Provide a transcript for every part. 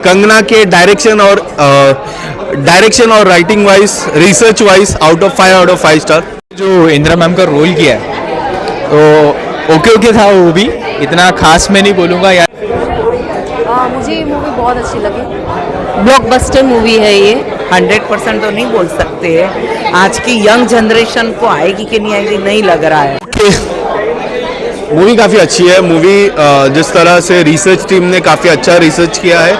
कंगना के डायरेक्शन और writing wise, research wise out of 5 star. जो इंदिरा मैम का रोल किया है तो ओके ओके था, वो भी इतना खास मैं नहीं बोलूँगा यार। मुझे ये मूवी बहुत अच्छी लगी। ब्लॉकबस्टर मूवी है ये। 100% तो नहीं बोल सकते हैं, आज की यंग जनरेशन को आएगी कि नहीं आएगी नहीं लग रहा है। मूवी काफ़ी अच्छी है। मूवी जिस तरह से रिसर्च टीम ने काफ़ी अच्छा रिसर्च किया है,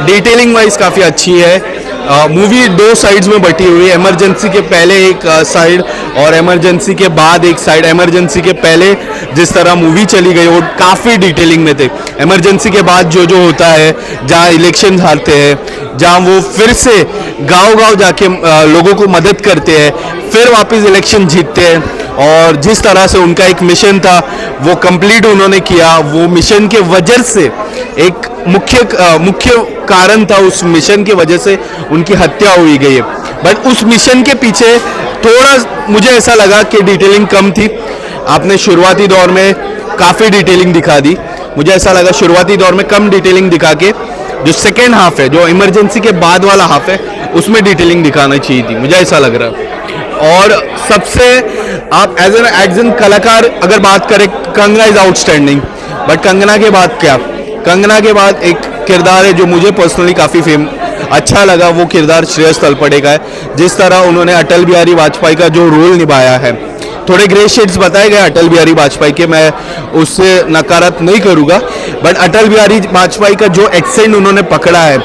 डिटेलिंग वाइज काफ़ी अच्छी है। मूवी 2 साइड्स में बटी हुई है, इमरजेंसी के पहले एक साइड और इमरजेंसी के बाद एक साइड। इमरजेंसी के पहले जिस तरह मूवी चली गई वो काफ़ी डिटेलिंग में थे। इमरजेंसी के बाद जो जो होता है, जहाँ इलेक्शन हारते हैं, जहाँ वो फिर से गांव-गांव जाके लोगों को मदद करते हैं, फिर वापस इलेक्शन जीतते हैं, और जिस तरह से उनका एक मिशन था वो कंप्लीट उन्होंने किया। वो मिशन के वजह से एक मुख्य कारण था, उस मिशन की वजह से उनकी हत्या हुई गई है। बट उस मिशन के पीछे थोड़ा मुझे ऐसा लगा कि डिटेलिंग कम थी। आपने शुरुआती दौर में काफ़ी डिटेलिंग दिखा दी। मुझे ऐसा लगा शुरुआती दौर में कम डिटेलिंग दिखा के जो सेकेंड हाफ है, जो इमरजेंसी के बाद वाला हाफ है, उसमें डिटेलिंग दिखाना चाहिए थी, मुझे ऐसा लग रहा है। और सबसे आप एज एन कलाकार अगर बात करें, Kangana is outstanding. But Kangana के बाद क्या, कंगना के बाद एक किरदार है जो मुझे पर्सनली काफ़ी अच्छा लगा। वो किरदार श्रेयस तलपड़े का है। जिस तरह उन्होंने अटल बिहारी वाजपेयी का जो रोल निभाया है, थोड़े ग्रे शेड्स बताए गए अटल बिहारी वाजपेयी के, मैं उससे नकारात्मक नहीं करूँगा। बट अटल बिहारी वाजपेयी का जो एक्सेंट उन्होंने पकड़ा है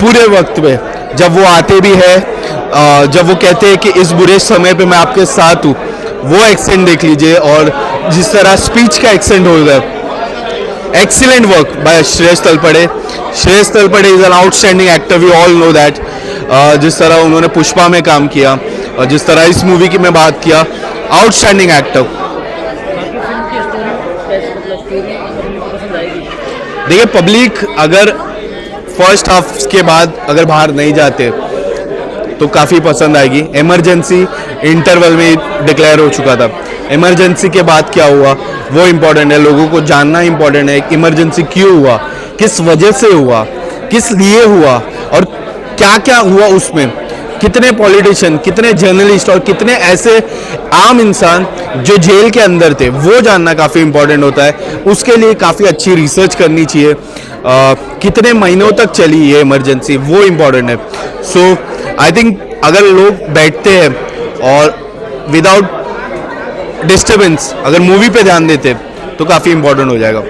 पूरे वक्त में, जब वो आते भी है, जब वो कहते हैं कि इस बुरे समय पे मैं आपके साथ हूँ, वो एक्सेंट देख लीजिए। और जिस तरह स्पीच का एक्सेंट होगा, excellent work by Shreyas Talpade. Shreyas Talpade is an outstanding actor, we all know that. जिस तरह उन्होंने पुष्पा में काम किया और जिस तरह इस मूवी की मैं बात किया, आउटस्टैंडिंग एक्टर। देखिए, पब्लिक अगर फर्स्ट हाफ के बाद अगर बाहर नहीं जाते तो काफ़ी पसंद आएगी। इमरजेंसी इंटरवल में डिक्लेयर हो चुका था, इमरजेंसी के बाद क्या हुआ वो इम्पोर्टेंट है, लोगों को जानना इम्पोर्टेंट है। इमरजेंसी क्यों हुआ, किस वजह से हुआ, किस लिए हुआ, और क्या क्या हुआ उसमें, कितने पॉलिटिशियन, कितने जर्नलिस्ट और कितने ऐसे आम इंसान जो जेल के अंदर थे, वो जानना काफ़ी इम्पोर्टेंट होता है। उसके लिए काफ़ी अच्छी रिसर्च करनी चाहिए। कितने महीनों तक चली ये इमरजेंसी, वो इम्पोर्टेंट है। सो आई थिंक अगर लोग बैठते हैं और विदाउट डिस्टर्बेंस अगर मूवी पे ध्यान देते तो काफ़ी इम्पोर्टेंट हो जाएगा।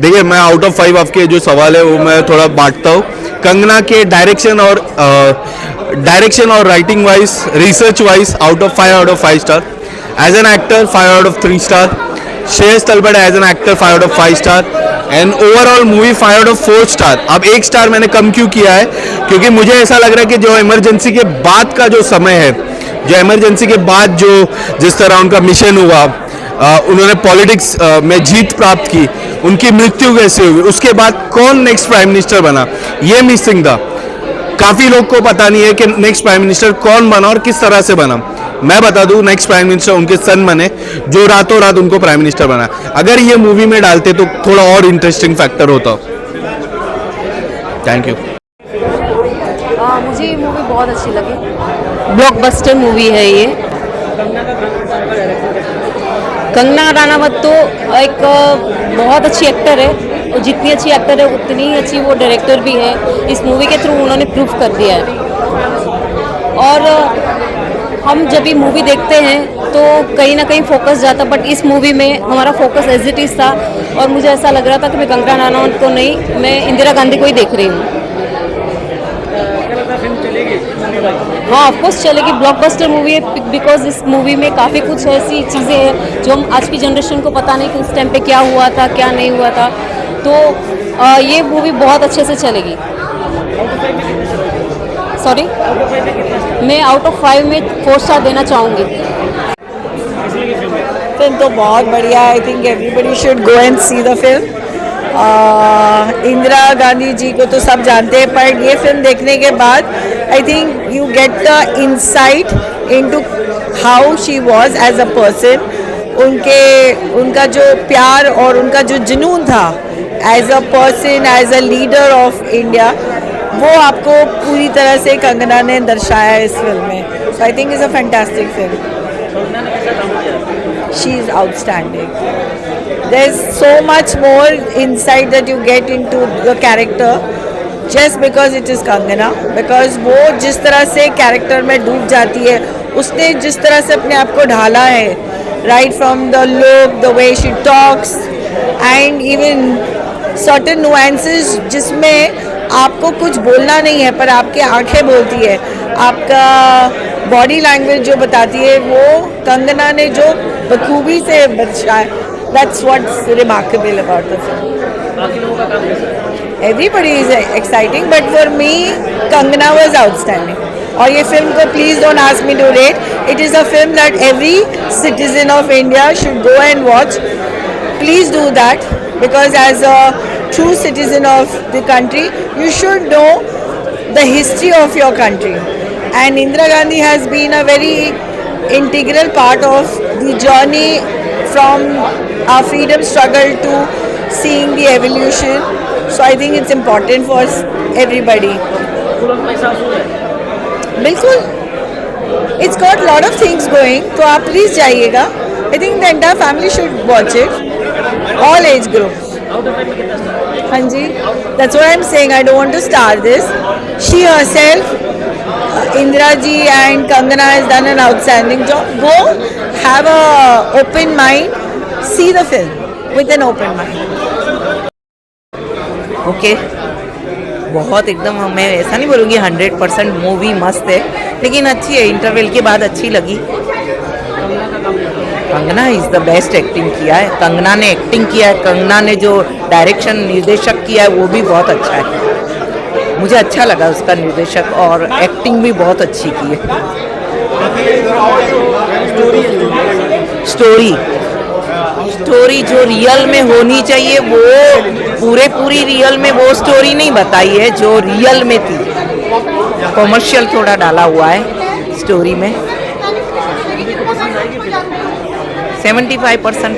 देखिए, मैं आउट ऑफ 5 आपके जो सवाल है वो मैं थोड़ा बांटता हूँ। कंगना के डायरेक्शन और writing wise, research wise out of 5 star. As an actor 5/3 star. Shreyas Talpade as an actor 5/5 star. And overall movie 5/4 star. अब 1 स्टार मैंने कम क्यों किया है, क्योंकि मुझे ऐसा लग रहा है कि जो इमरजेंसी के बाद का जो समय है, जो इमरजेंसी के बाद जो जिस तरह उनका मिशन हुआ, उन्होंने पॉलिटिक्स में जीत प्राप्त की, उनकी मृत्यु कैसे हुई, उसके बाद कौन नेक्स्ट प्राइम मिनिस्टर बना, ये मिसिंग था। काफ़ी लोग को पता नहीं है कि नेक्स्ट प्राइम मिनिस्टर कौन बना और किस तरह से बना। मैं बता दूं, नेक्स्ट प्राइम मिनिस्टर उनके सन बने, जो रातों रात उनको प्राइम मिनिस्टर बना। अगर ये मूवी में डालते तो थोड़ा और इंटरेस्टिंग फैक्टर होता। Thank you. मुझे ये मूवी बहुत अच्छी लगी। ब्लॉकबस्टर मूवी है ये। कंगना रनावत तो एक बहुत अच्छी एक्टर है, और जितनी अच्छी एक्टर है उतनी ही अच्छी वो डायरेक्टर भी है। इस मूवी के थ्रू उन्होंने प्रूफ कर दिया है। और हम जब भी मूवी देखते हैं तो कहीं ना कहीं फोकस जाता, बट इस मूवी में हमारा फोकस एज इट इज़ था, और मुझे ऐसा लग रहा था कि मैं कंगना रनावत को नहीं, मैं इंदिरा गांधी को ही देख रही हूँ। हाँ, ऑफकोर्स चलेगी। ब्लॉकबस्टर मूवी है, बिकॉज इस मूवी में काफ़ी कुछ ऐसी चीज़ें हैं जो हम आज की जनरेशन को पता नहीं कि उस टाइम पे क्या हुआ था, क्या नहीं हुआ था। तो ये मूवी बहुत अच्छे से चलेगी। सॉरी, मैं आउट ऑफ 5 में 4 स्टार देना चाहूँगी। फिल्म तो बहुत बढ़िया है। I think everybody should go and see the film. Indira Gandhi ji को तो सब जानते हैं, पर ये फिल्म देखने के बाद I think you get the insight into how she was as a person. उनका जो प्यार और उनका जो जुनून था as a person, as a leader of India, वो आपको पूरी तरह से कंगना ने दर्शाया है इस फिल्म में. So I think it's a fantastic film. She is outstanding. There's so much more insight that you get into the character just because it is Kangana. Because वो जिस तरह से कैरेक्टर में डूब जाती है, उसने जिस तरह से अपने आप को ढाला है, right from the look, the way she talks, and even certain nuances जिसमें आपको कुछ बोलना नहीं है पर आपकी आंखें बोलती है, आपका बॉडी लैंग्वेज जो बताती है, वो कंगना ने जो बखूबी से दर्शाया. That's what's remarkable about the film. Everybody is exciting, but for me, Kangana was outstanding. और ये फिल्म को please don't ask me to rate. It is a film that every citizen of India should go and watch. Please do that, because as a true citizen of the country, you should know the history of your country. And Indira Gandhi has been a very integral part of the journey from our freedom struggle to seeing the evolution. So I think it's important for everybody. बिल्कुल. It's got lot of things going. तो आप please जाइएगा. I think the entire family should watch it. All age groups. हाँ जी. That's what I'm saying. I don't want to star this. She herself, Indira ji and Kangana has done an outstanding job. Go have a open mind. See the film with an open mind. Okay. बहुत एकदम, मैं ऐसा नहीं बोलूँगी 100% movie मस्त है, लेकिन अच्छी है. इंटरवल के बाद अच्छी लगी. Kangana is the best. Acting किया है कंगना ने, एक्टिंग किया है कंगना ने. जो डायरेक्शन निर्देशक किया है वो भी बहुत अच्छा है. मुझे अच्छा लगा उसका निर्देशक, और एक्टिंग भी बहुत अच्छी की है. स्टोरी जो रियल में होनी चाहिए, वो पूरी रियल में वो स्टोरी नहीं बताई है जो रियल में थी. कॉमर्शियल थोड़ा डाला हुआ है स्टोरी में. 75%.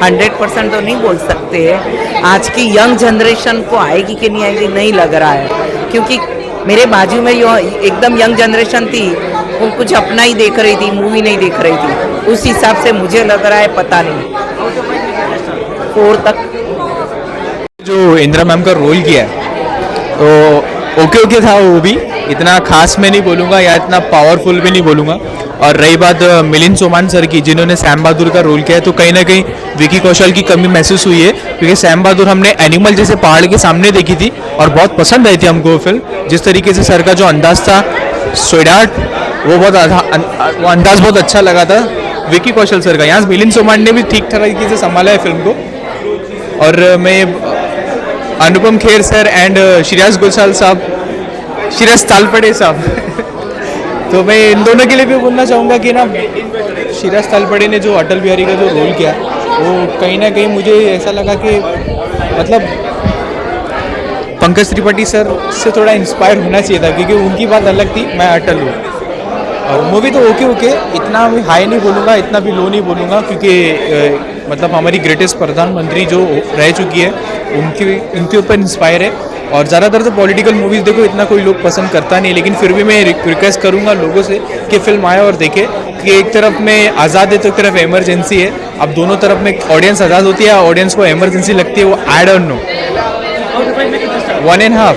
100% तो नहीं बोल सकते हैं. आज की यंग जनरेशन को आएगी कि नहीं आएगी नहीं लग रहा है, क्योंकि मेरे बाजू में जो एकदम यंग जनरेशन थी वो कुछ अपना ही देख रही थी, मूवी नहीं देख रही थी. उस हिसाब से मुझे लग रहा है, पता नहीं. 4 तक जो इंदिरा मैम का रोल किया है तो ओके था. वो भी इतना खास मैं नहीं बोलूँगा या इतना पावरफुल भी नहीं बोलूँगा. और रही बात मिलिंद सोमान सर की, जिन्होंने सैम बहादुर का रोल किया है, तो कहीं ना कहीं विकी कौशल की कमी महसूस हुई है, क्योंकि सैम बहादुर हमने एनिमल जैसे पहाड़ के सामने देखी थी और बहुत पसंद आई थी हमको वो फिल्म. जिस तरीके से सर का जो अंदाज था, स्वीडार्ट, वो वो अंदाज बहुत अच्छा लगा था विकी कौशल सर का. यहाँ मिलिंद सोमान ने भी ठीक तरीके से संभाला है फिल्म को. और मैं अनुपम खेर सर एंड श्रेयस घोषाल साहब, श्रेयस तालपड़े साहब तो मैं इन दोनों के लिए भी बोलना चाहूँगा कि ना, श्रेयस तालपड़े ने जो अटल बिहारी का जो रोल किया, वो कहीं ना कहीं मुझे ऐसा लगा कि मतलब पंकज त्रिपाठी सर से थोड़ा इंस्पायर होना चाहिए था, क्योंकि उनकी बात अलग थी, मैं अटल हूँ. और मूवी तो ओके, इतना भी हाई नहीं बोलूँगा, इतना भी लो नहीं बोलूँगा, क्योंकि मतलब हमारी ग्रेटेस्ट प्रधानमंत्री जो रह चुकी है उनके ऊपर इंस्पायर है. और ज़्यादातर तो पॉलिटिकल मूवीज़ देखो इतना कोई लोग पसंद करता नहीं, लेकिन फिर भी मैं रिक्वेस्ट करूँगा लोगों से कि फिल्म आए और देखे, कि एक तरफ में आज़ाद है तो एक तरफ इमरजेंसी है. अब दोनों तरफ में ऑडियंस आज़ाद होती है, ऑडियंस को इमरजेंसी लगती है, वो आई डोंट नो. 1.5